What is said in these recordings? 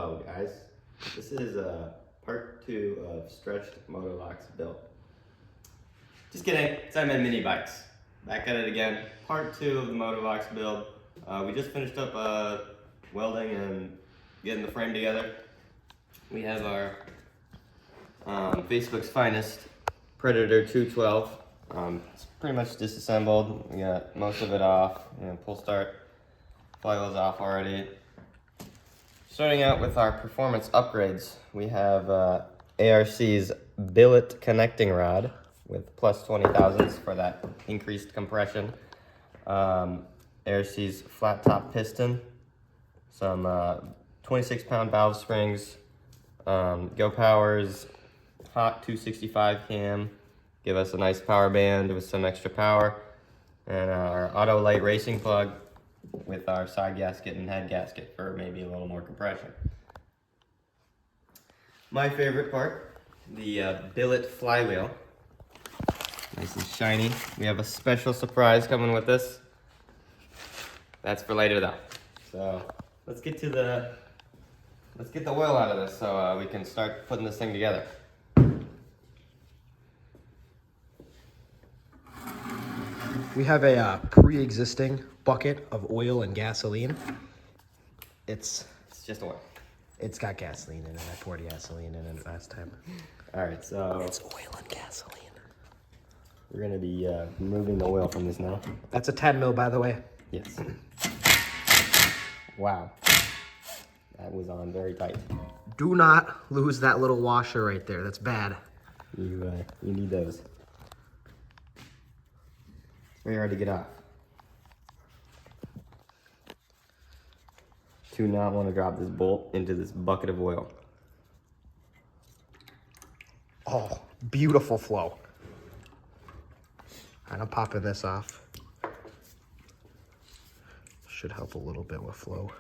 Hello guys, this is part 2 of stretched Motovox build. Just kidding, it's MN Mini Bikes. Back at it again, part 2 of the Motovox build. We just finished up welding and getting the frame together. We have our Facebook's finest Predator 212. It's pretty much disassembled. We got most of it off, pull start, flywheel's off already. Starting out with our performance upgrades, we have ARC's billet connecting rod with plus 20 thousandths for that increased compression. ARC's flat top piston, some 26-pound valve springs, Go Power's hot 265 cam, give us a nice power band with some extra power, and our Auto Light racing plug with our side gasket and head gasket for maybe a little more compression. My favorite part, the billet flywheel. Nice and shiny. We have a special surprise coming with this. That's for later though. So let's get the oil out of this so we can start putting this thing together. We have a pre-existing bucket of oil and gasoline. It's just oil. It's got gasoline in it. I poured gasoline in it last time. All right, so it's oil and gasoline. We're gonna be removing the oil from this now. That's a 10 mil, by the way. Yes. Wow. That was on very tight. Do not lose that little washer right there. That's bad. You need those. Very hard to get off. Do not want to drop this bolt into this bucket of oil. Oh, beautiful flow. All right, I'm popping this off. Should help a little bit with flow.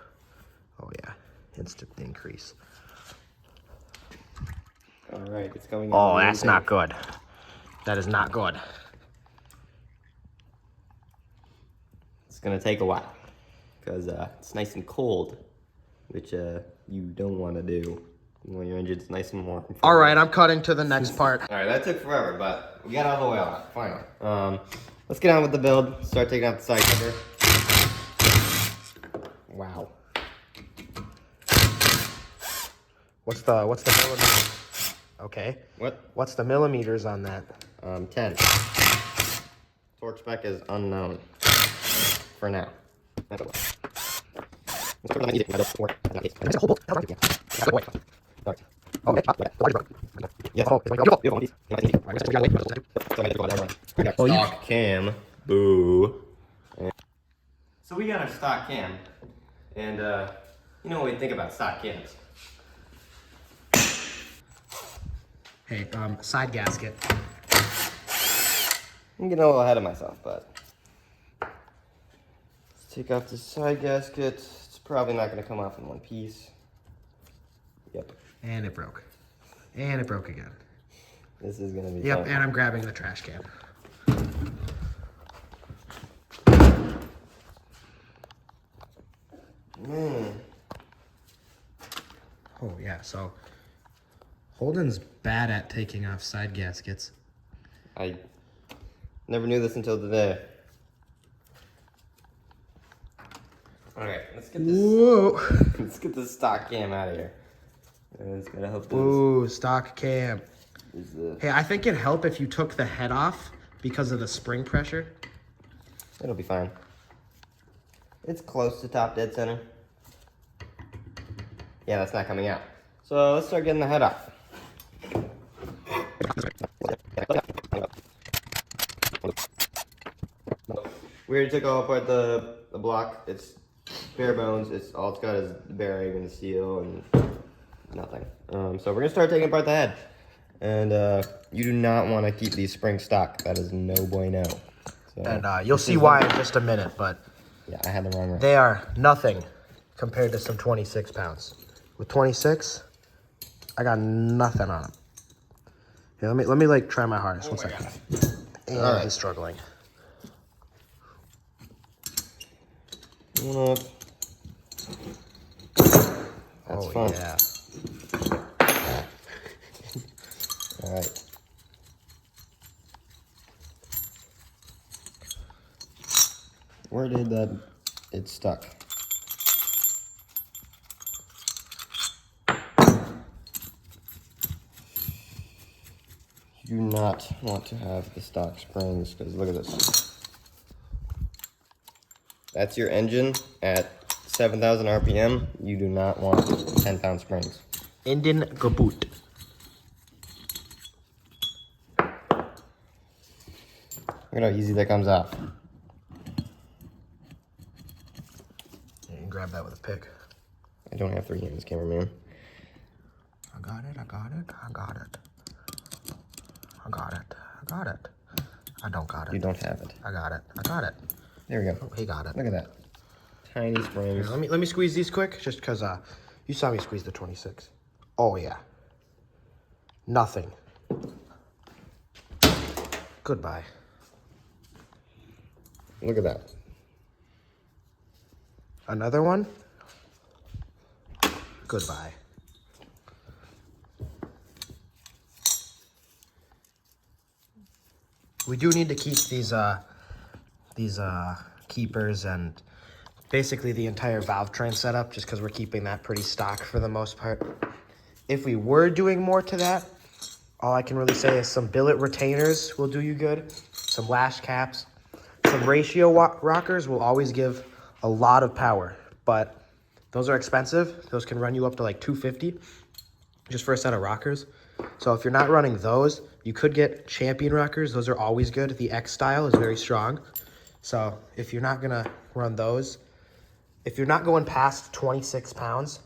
Oh yeah, instant increase. All right, it's going. Oh, that's not good. That is not good. It's gonna take a while because it's nice and cold, which you don't want to do when your engine's nice and warm. All right, I'm cutting to the next part. All right, that took forever, but we got all the way out finally. Let's get on with the build. Start taking out the side cover. Wow. What's the millimeter? Okay. What? What's the millimeters on that? 10. Torque spec is unknown for now. Stock cam. Boo. So we got our stock cam, and you know what we think about stock cams. Hey, side gasket. I'm getting a little ahead of myself, but let's take off the side gasket. It's probably not going to come off in one piece. Yep. And it broke. And it broke again. This is going to be Yep, fun. and I'm grabbing the trash can. Man. Oh yeah, so Holden's bad at taking off side gaskets. I never knew this until today. Alright, let's get this. Whoa! Let's get this stock cam out of here. It's gonna help this. Ooh, stock cam. Hey, I think it'd help if you took the head off because of the spring pressure. It'll be fine. It's close to top dead center. Yeah, that's not coming out. So let's start getting the head off. We already took all apart the block. It's bare bones. All it's got is the bearing and the seal and nothing. So we're gonna start taking apart the head. And you do not want to keep these springs stock. That is no bueno. So, And you'll see why in just a minute, but yeah, I had the wrong one. they are nothing compared to some 26 pounds. With 26, I got nothing on them. Here, let me like try my hardest. 1 second. And All right. he's struggling. One up. That's oh, fun. yeah. All right. Where did that? It stuck. You do not want to have the stock springs because look at this. That's your engine at 7,000 RPM. You do not want 10-pound springs. Indian Gaboot. Look at how easy that comes off. You can grab that with a pick. I don't have 3 hands, cameraman. I got it, I got it, I got it. I got it, I got it. I don't got it. You don't have it. I got it, I got it. There we go. Oh, he got it. Look at that. Tiny springs. Here, let me squeeze these quick, just because you saw me squeeze the 26. Oh, yeah. Nothing. Goodbye. Look at that. Another one? Goodbye. We do need to keep these keepers and basically the entire valve train setup, just because we're keeping that pretty stock for the most part. If we were doing more to that, all I can really say is some billet retainers will do you good, some lash caps, some ratio rockers will always give a lot of power, but those are expensive. Those can run you up to like $250 just for a set of rockers. So if you're not running those, you could get champion rockers. Those are always good. The X style is very strong. So if you're not gonna run those, if you're not going past 26 pounds,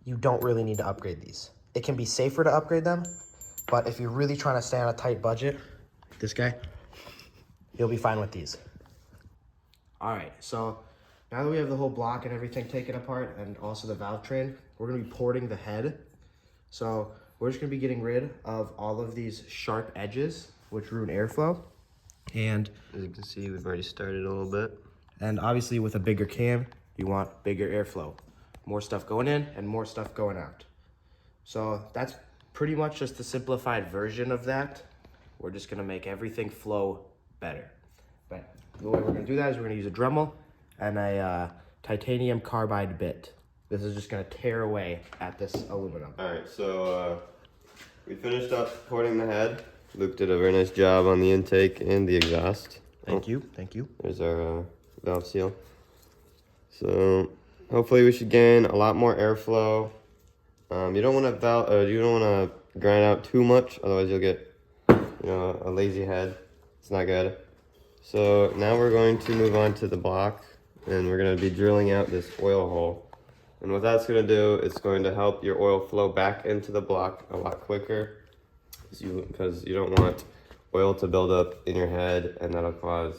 you don't really need to upgrade these. It can be safer to upgrade them, but if you're really trying to stay on a tight budget, this guy, you'll be fine with these. All right, so now that we have the whole block and everything taken apart and also the valve train, we're gonna be porting the head. So we're just gonna be getting rid of all of these sharp edges, which ruin airflow. And As you can see, we've already started a little bit. And obviously with a bigger cam, you want bigger airflow. More stuff going in and more stuff going out. So that's pretty much just the simplified version of that. We're just gonna make everything flow better. But the way we're gonna do that is we're gonna use a Dremel and a titanium carbide bit. This is just gonna tear away at this aluminum. All right, so we finished up porting the head. Luke did a very nice job on the intake and the exhaust. Thank you, thank you. There's our valve seal. So hopefully we should gain a lot more airflow. You don't want to grind out too much, otherwise you'll get, a lazy head. It's not good. So now we're going to move on to the block, and we're going to be drilling out this oil hole. And what that's going to do, it's going to help your oil flow back into the block a lot quicker, because you don't want oil to build up in your head, and that'll cause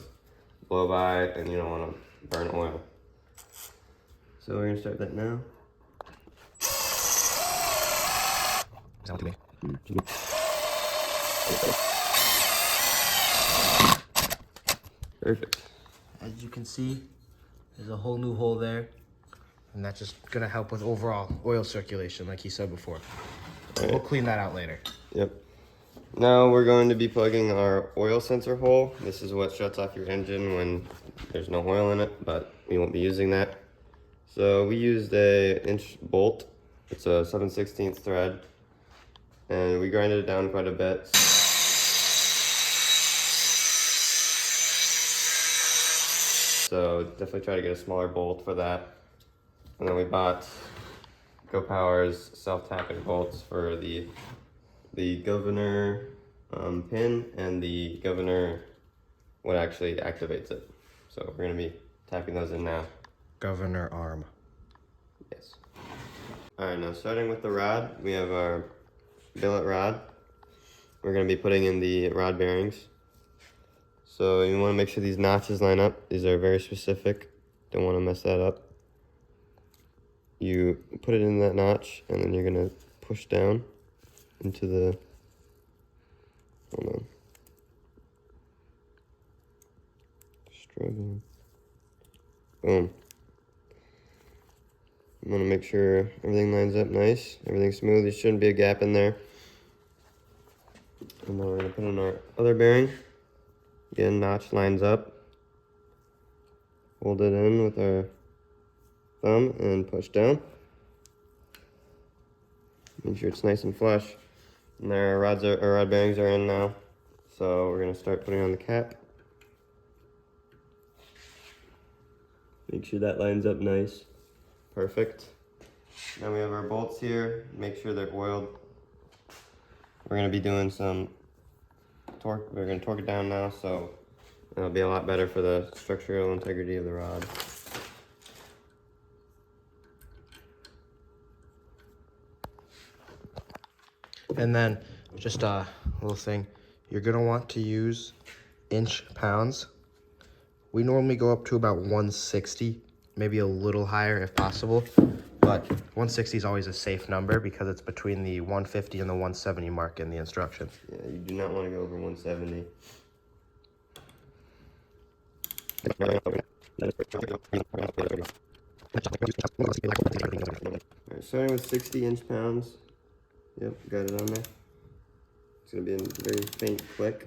blow by, and you don't want to burn oil. So we're going to start that now. Is that what you mean? Perfect. As you can see, there's a whole new hole there. And that's just gonna help with overall oil circulation, like he said before. Right. We'll clean that out later. Yep. Now we're going to be plugging our oil sensor hole. This is what shuts off your engine when there's no oil in it, but we won't be using that. So we used a inch bolt. It's a 7/16 thread, and we grinded it down quite a bit. So definitely try to get a smaller bolt for that. And then we bought Go Power's self-tapping bolts for the governor pin and the governor, what actually activates it. So we're going to be tapping those in now. Governor arm. Yes. Alright, now starting with the rod, we have our billet rod. We're going to be putting in the rod bearings. So you want to make sure these notches line up. These are very specific. Don't want to mess that up. You put it in that notch, and then you're going to push down into the... Hold on. Struggling. Boom. I'm gonna make sure everything lines up nice, everything's smooth. There shouldn't be a gap in there. And then we're gonna put in our other bearing. Again, notch lines up. Hold it in with our thumb and push down. Make sure it's nice and flush. And there our rod bearings are in now. So we're gonna start putting on the cap. Make sure that lines up nice. Perfect. Now we have our bolts here. Make sure they're oiled. We're gonna be doing some torque. We're gonna torque it down now, so it'll be a lot better for the structural integrity of the rod. And then just a little thing, you're gonna want to use inch pounds. We normally go up to about 160, maybe a little higher if possible, but 160 is always a safe number because it's between the 150 and the 170 mark in the instructions. Yeah, you do not want to go over 170. Alright, starting with 60 inch pounds. Yep, got it on there. It's gonna be a very faint click.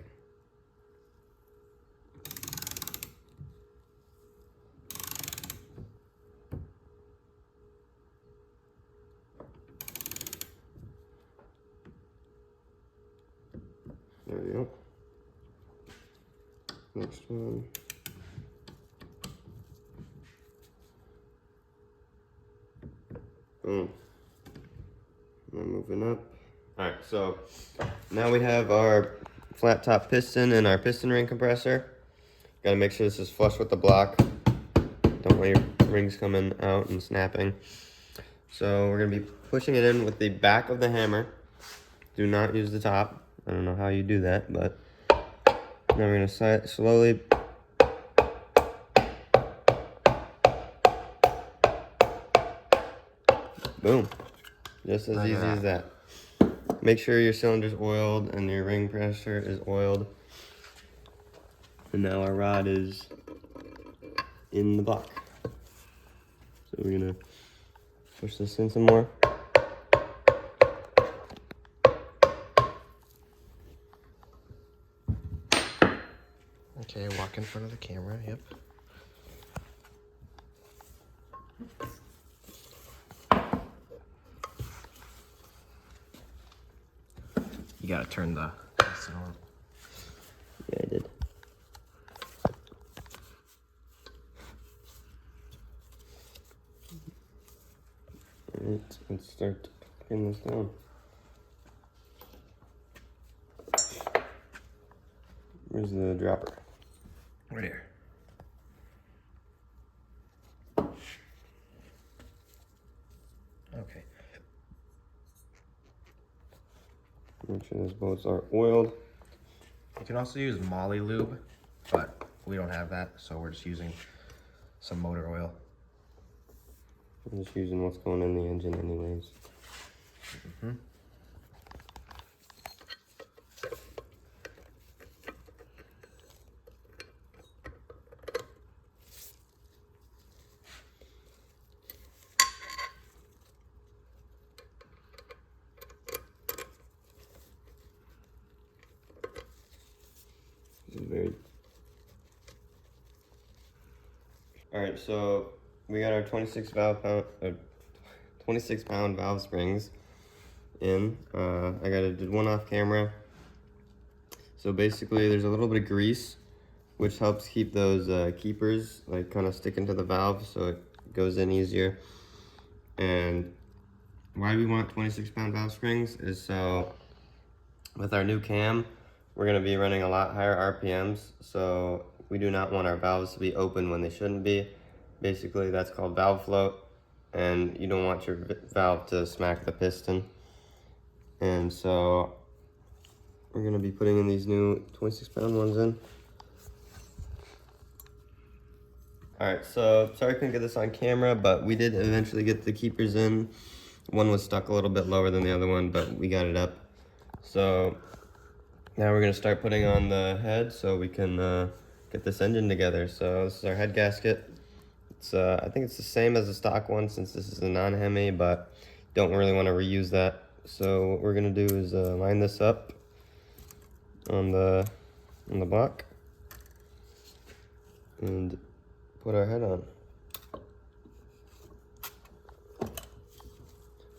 There we go. Next one. Boom. We're moving up. Alright, so now we have our flat top piston and our piston ring compressor. Gotta make sure this is flush with the block. Don't want your rings coming out and snapping. So we're gonna be pushing it in with the back of the hammer. Do not use the top. I don't know how you do that, but now we're gonna slowly boom. Just as easy as that. Make sure your cylinder's oiled and your ring pressure is oiled. And now our rod is in the block. So we're gonna push this in some more. Okay, walk in front of the camera, yep. You gotta turn the piston on. Yeah, I did. Alright, let's start pinning this down. Where's the dropper? Right here. Okay. Make sure those bolts are oiled. You can also use Molly lube, but we don't have that, so we're just using some motor oil. I'm just using what's going in the engine anyways. Mm-hmm. This is very... Alright, so we got our 26 pound valve springs in. I did one off camera. So basically there's a little bit of grease which helps keep those keepers like kind of sticking to the valve so it goes in easier. And why we want 26 pound valve springs is so with our new cam we're going to be running a lot higher RPMs, so we do not want our valves to be open when they shouldn't be. Basically that's called valve float, and you don't want your valve to smack the piston. And so we're going to be putting in these new 26 pound ones in. Alright, so sorry I couldn't get this on camera, but we did eventually get the keepers in. One was stuck a little bit lower than the other one, but we got it up. So now we're going to start putting on the head so we can get this engine together. So this is our head gasket. It's I think it's the same as the stock one since this is a non-Hemi, but don't really want to reuse that. So what we're gonna do is line this up on the block and put our head on.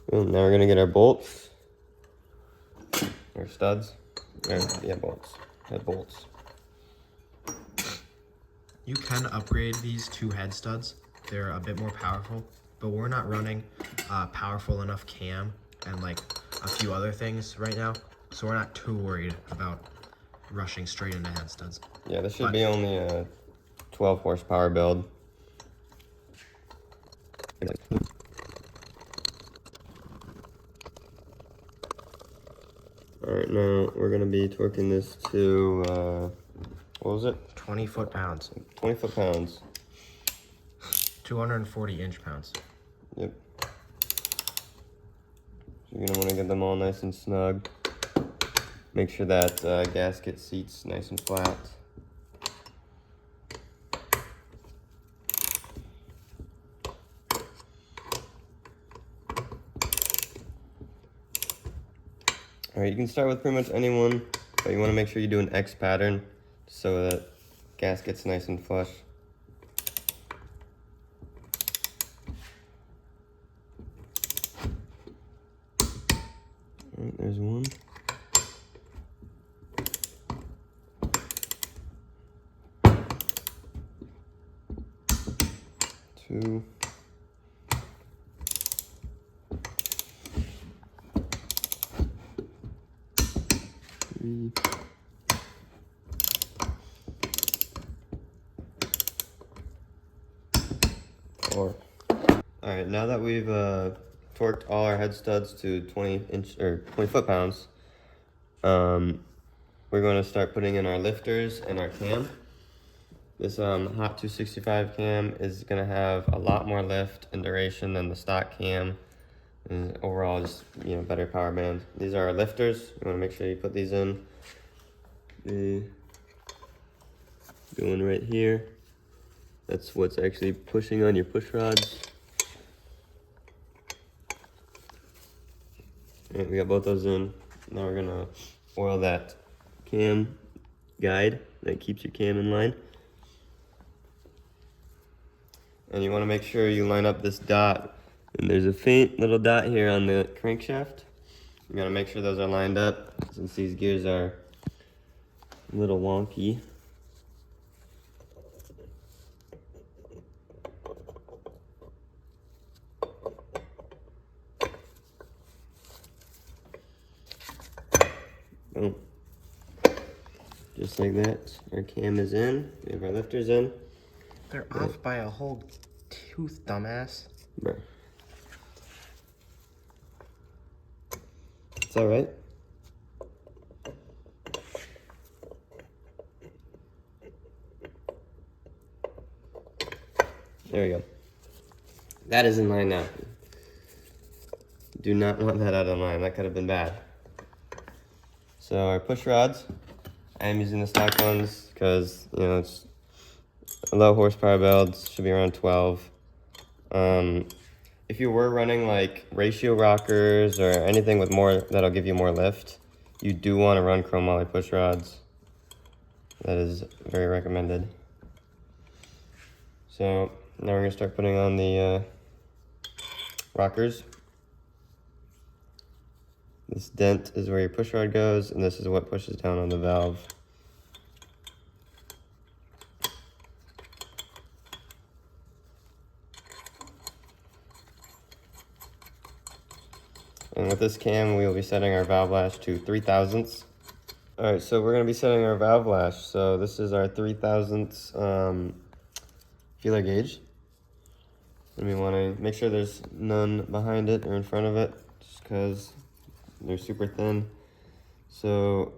Boom, now we're gonna get our bolts, our studs, yeah, bolts, head bolts. You can upgrade these to head studs. They're a bit more powerful, but we're not running powerful enough cam and like a few other things right now, so we're not too worried about rushing straight into head studs. Yeah, this should be only a 12 horsepower build. Alright, now we're going to be torquing this to, what was it? 20 foot-pounds. 20 foot-pounds. 240 inch-pounds. Yep. So you're going to want to get them all nice and snug. Make sure that gasket seat's nice and flat. Alright, you can start with pretty much any one, but you want to make sure you do an X pattern so that gasket's nice and flush. Alright, there's one. Two. Three. Four. Alright, now that we've torqued all our head studs to 20 foot-pounds, we're going to start putting in our lifters and our cam. This Hot 265 cam is going to have a lot more lift and duration than the stock cam, and overall just, you know, better power band. These are our lifters. You want to make sure you put these in. Going right here. That's what's actually pushing on your push rods. Alright, we got both those in. Now we're gonna oil that cam guide that keeps your cam in line. And you want to make sure you line up this dot. And there's a faint little dot here on the crankshaft. You gotta make sure those are lined up since these gears are a little wonky. Boom. Just like that, our cam is in. We have our lifters in. They're off by a whole tooth, dumbass. Bro. It's alright. There we go. That is in line now. Do not want that out of line. That could have been bad. So our push rods, I am using the stock ones because, you know, it's a low horsepower build, should be around 12. If you were running like ratio rockers or anything with more, that'll give you more lift, you do want to run chromoly push rods. That is very recommended. So now we're going to start putting on the rockers. This dent is where your push rod goes, and this is what pushes down on the valve. And with this cam, we will be setting our valve lash to 3/1000. All right, so we're going to be setting our valve lash. So this is our 3/1000 feeler gauge. And we want to make sure there's none behind it or in front of it, just because they're super thin. So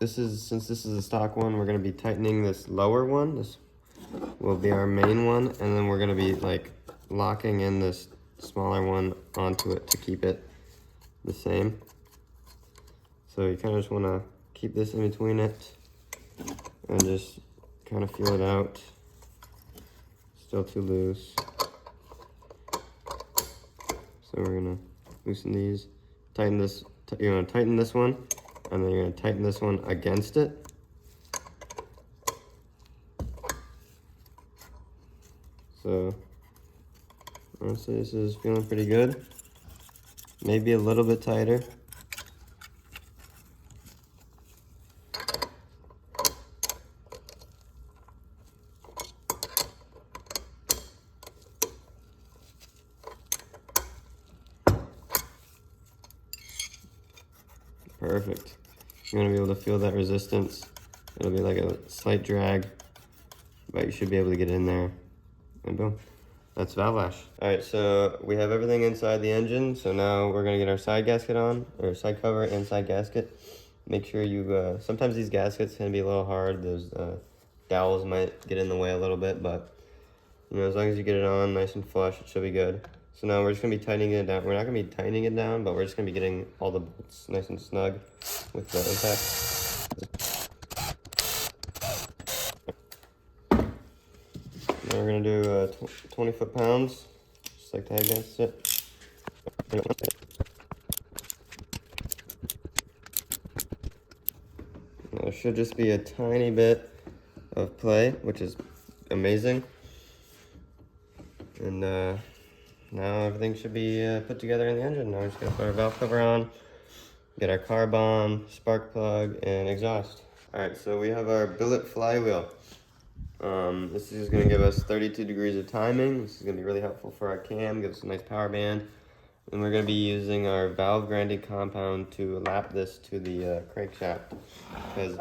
since this is a stock one, we're going to be tightening this lower one. This will be our main one, and then we're going to be like locking in this smaller one onto it to keep it the same. So you kind of just want to keep this in between it and just kind of feel it out. Still too loose. So we're gonna loosen these. Tighten this. You're gonna tighten this one, and then you're gonna tighten this one against it. So honestly, this is feeling pretty good. Maybe a little bit tighter. Perfect. You're gonna be able to feel that resistance. It'll be like a slight drag, but you should be able to get in there. And boom, that's valve lash. All right, so we have everything inside the engine. So now we're gonna get our side gasket on, or side cover and side gasket. Make sure you, sometimes these gaskets can be a little hard. Those dowels might get in the way a little bit, but you know, as long as you get it on nice and flush, it should be good. So now we're just gonna be tightening it down. We're not gonna be tightening it down, but we're just gonna be getting all the bolts nice and snug with the impact. Now we're gonna do 20 foot-pounds, just like the head gasket. There should just be a tiny bit of play, which is amazing. And now everything should be put together in the engine. Now we're just gonna put our valve cover on, get our carb on, spark plug, and exhaust. All right, so we have our billet flywheel. This is gonna give us 32 degrees of timing. This is gonna be really helpful for our cam, give us a nice power band. And we're gonna be using our valve grinding compound to lap this to the crankshaft, because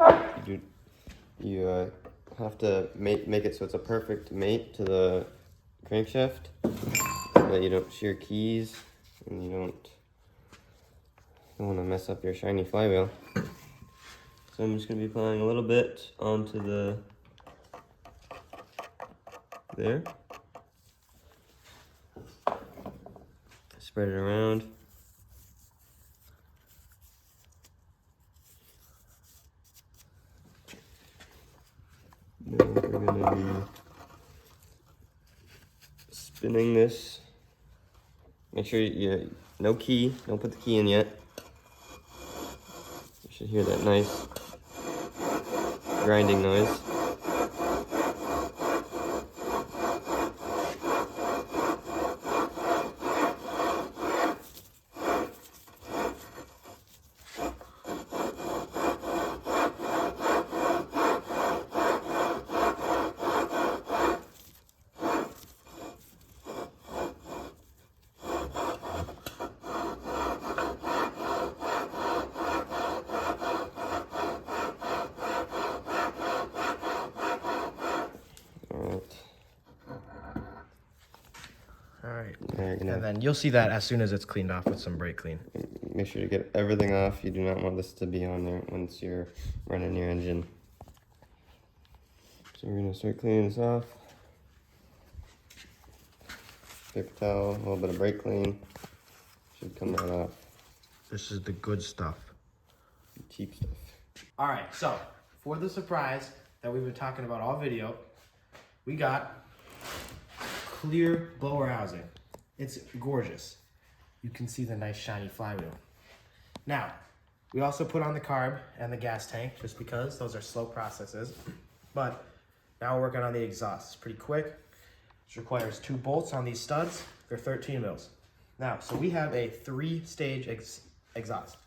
you have to make it so it's a perfect mate to the crankshaft, so that you don't shear keys and you don't want to mess up your shiny flywheel. So I'm just gonna be applying a little bit onto there. Spread it around. Then we're gonna be spinning this. Make sure no key, don't put the key in yet. You should hear that nice grinding noise. Alright, and then you'll see that as soon as it's cleaned off with some brake clean. Make sure to get everything off. You do not want this to be on there once you're running your engine. So we're gonna start cleaning this off. Paper towel, a little bit of brake clean. Should come right off. This is the good stuff. Cheap stuff. Alright, so for the surprise that we've been talking about all video, we got clear blower housing. It's gorgeous. You can see the nice shiny flywheel. Now, we also put on the carb and the gas tank just because those are slow processes. But now we're working on the exhaust. It's pretty quick. This requires 2 bolts on these studs. They're 13 mils. Now, so we have a 3-stage exhaust.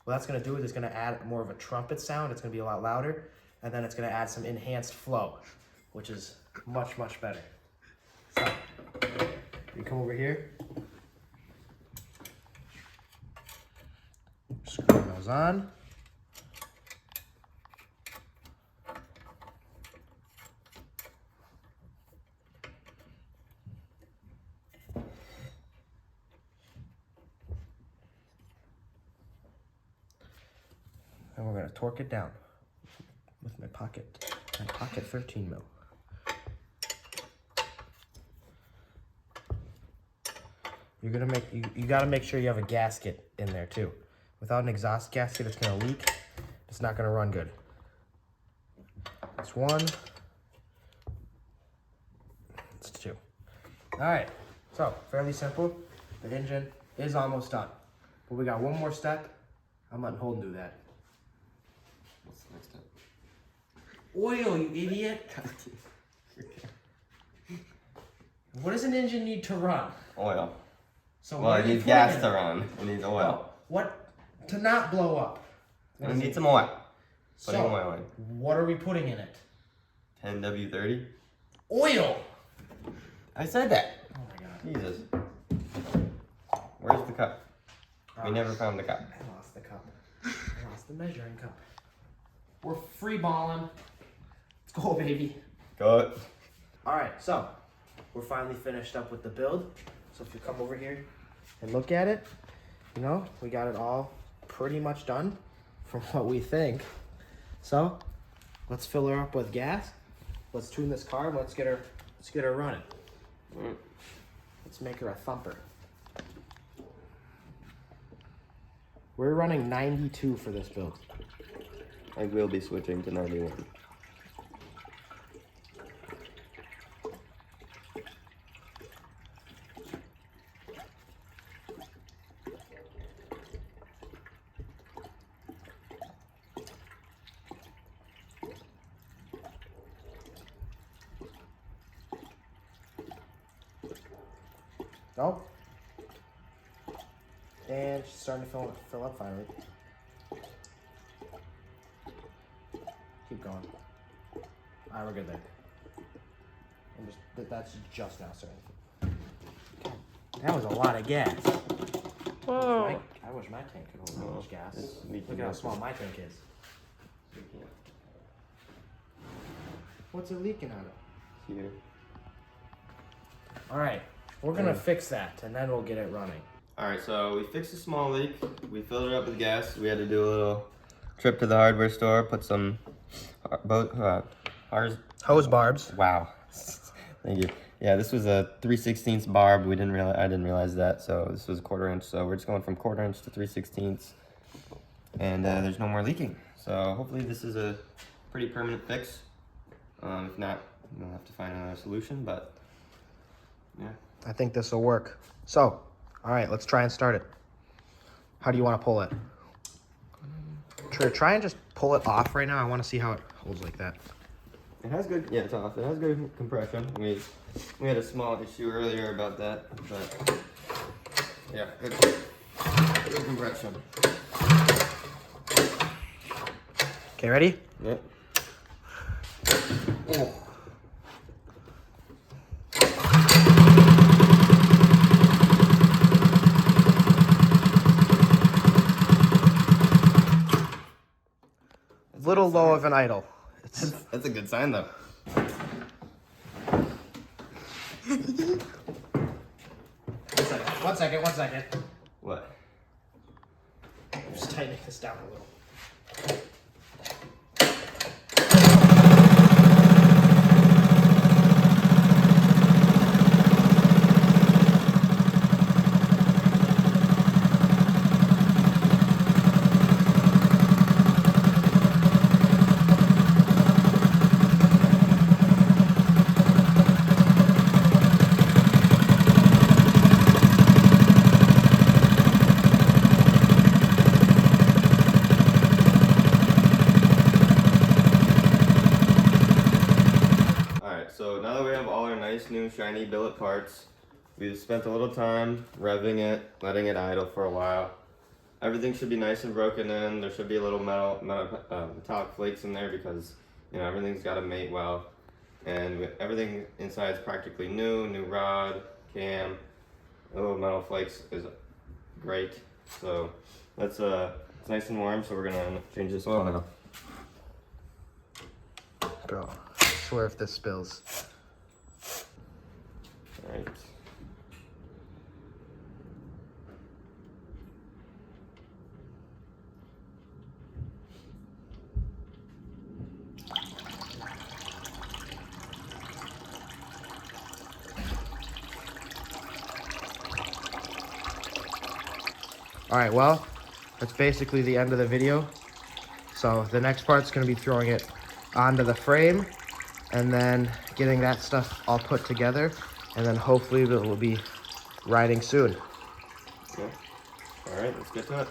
What that's gonna do is it's gonna add more of a trumpet sound. It's gonna be a lot louder. And then it's gonna add some enhanced flow, which is much, much better. So, you come over here. Screw those on. And we're gonna torque it down with my pocket 13 mil. You're gonna you gotta make sure you have a gasket in there too. Without an exhaust gasket, it's gonna leak. It's not gonna run good. That's one. Let's All right, so fairly simple. The engine is almost done, but we got one more step. I'm letting Holden do that. What's the next step? Oil, you idiot. What does an engine need to run? Oil. So Well, it needs gas to run. It needs oil. Oh, what? To not blow up. It needs some oil. Putting So, oil in. what are we putting in it? 10W30. Oil! I said that. Oh my god. Jesus. Where's the cup? We never found the cup. I lost the cup. I lost the measuring cup. We're free balling. Let's go, baby. Go. Alright, so we're finally finished up with the build. So if you come over here and look at it, you know, we got it all pretty much done from what we think. So let's fill her up with gas. Let's tune this car and let's get her running. Let's make her a thumper. We're running 92 for this build. I will be switching to 91. No? And she's starting to fill up finally. Keep going. Alright, we're good there. That's just now starting. That was a lot of gas. Whoa. I wish my tank could hold that much gas. It's leaking Look at how out. small my tank is. What's it leaking out of? Here. Alright, we're gonna fix that and then we'll get it running. Alright, so we fixed a small leak. We filled it up with gas. We had to do a little trip to the hardware store, put some Hose barbs. Wow. Thank you. Yeah, this was a 3/16 barb. I didn't realize that. So this was a 1/4 inch. So we're just going from 1/4 inch to 3/16, and there's no more leaking. So hopefully this is a pretty permanent fix. If not, we'll have to find another solution. But yeah. I think this will work. So, all right, let's try and start it. How do you want to pull it? Try and just pull it off right now. I want to see how it holds like that. It has good. Yeah, it's off. It has good compression. We had a small issue earlier about that, but yeah, good compression. Okay, ready? Yep. Oh. Little low of an idle. That's a good sign, though. One second. What? Just tightening this down a little. So now that we have all our nice new shiny billet parts, we've spent a little time revving it, letting it idle for a while. Everything should be nice and broken in. There should be a little metallic flakes in there because, you know, everything's got to mate well. And everything inside is practically new rod, cam. The little metal flakes is great. So that's it's nice and warm. So we're gonna change this oil now. Bro, I swear if this spills. All right. All right, well, that's basically the end of the video. So the next part's gonna be throwing it onto the frame and then getting that stuff all put together and then hopefully we'll be riding soon. Yeah. All right, let's get to it.